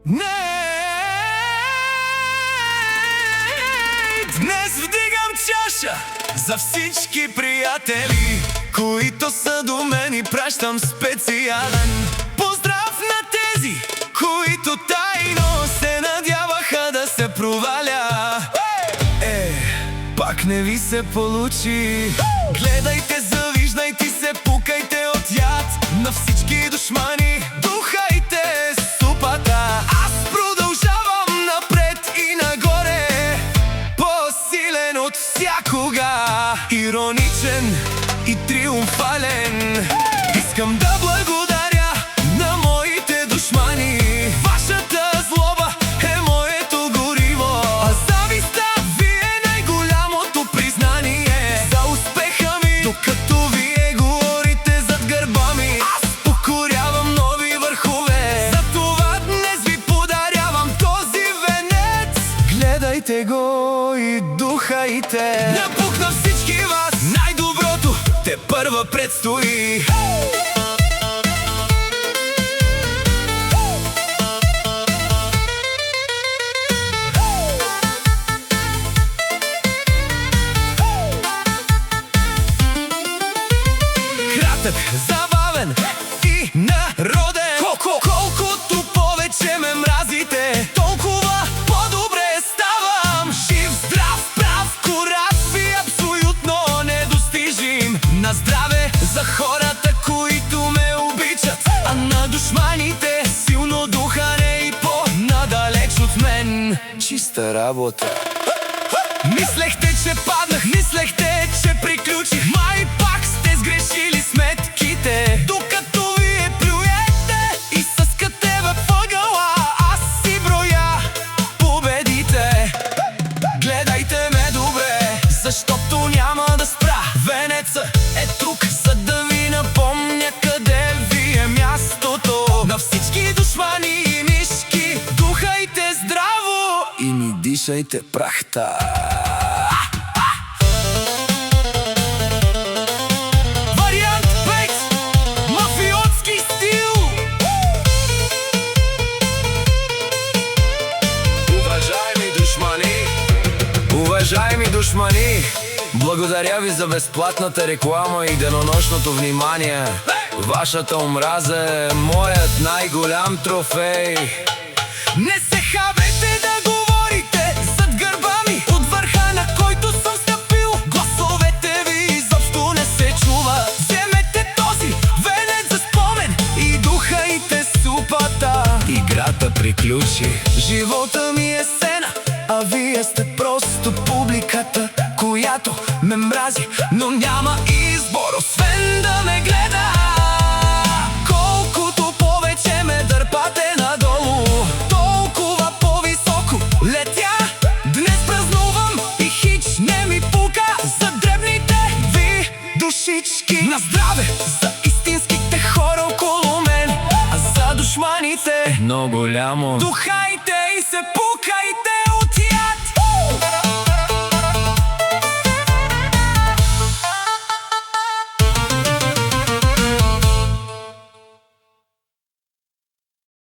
Днес вдигам чаша за всички приятели, които са до мен, и пращам специален поздрав на тези, които тайно се надяваха да се проваля. Пак не ви се получи. Гледайте, завиждайте се, пукайте от яд на всички душмани. Духайте супата. Аз продължавам напред и нагоре, по-силен от всякога, ироничен и триумфален. Искам да благодаря на моите душмани. Вашата злоба е моето гориво, а завистта ви е най-голямото признание за успеха ми. Докато вие говорите зад гърба ми, аз покорявам нови върхове. Затова днес ви подарявам този венец. Гледайте го и духайте. Напукна всички вас, най-доброто тепърва предстои. Кратък, забавен и народен. Колкото повече ме мразите, толкова по-добре ставам. Жив, здрав, прав, корав и абсолютно недостижим. На здраве за хората, които ме обичат, а на душманите силно духане и по-надалеч от мен. Чиста работа. Мислехте, че паднах, мислехте, че приключих. Май пак сте сгрешили сметките. Докато вие плюете и съскате във ъгъла, аз си броя победите. Гледайте ме добре, защото няма да спра. Венеца е тук, за да ви напомня къде ви е мястото. На всички душмани и мишки, духайте здраво и ни дишайте прахта. Вариант 5. Мафиотски стил. Уважаеми душмани, уважаеми душмани, благодаря ви за безплатната реклама и денонощното внимание. Вашата омраза е моят най-голям трофей. Не се хабете да говорите зад гърба ми, от върха на който съм стъпил. Гласовете ви изобщо не се чува. Вземете този венец за спомен и духайте супата. Играта приключи. Живота ми е сцена, а вие сте просто публиката, която ме мрази, но няма избор освен да ме гледа. Колкото повече ме дърпате надолу, толкова по-високо летя. Днес празнувам и хич не ми пука за дребните ви душички. На здраве за истинските хора около мен, а за душманите едно голямо. Духа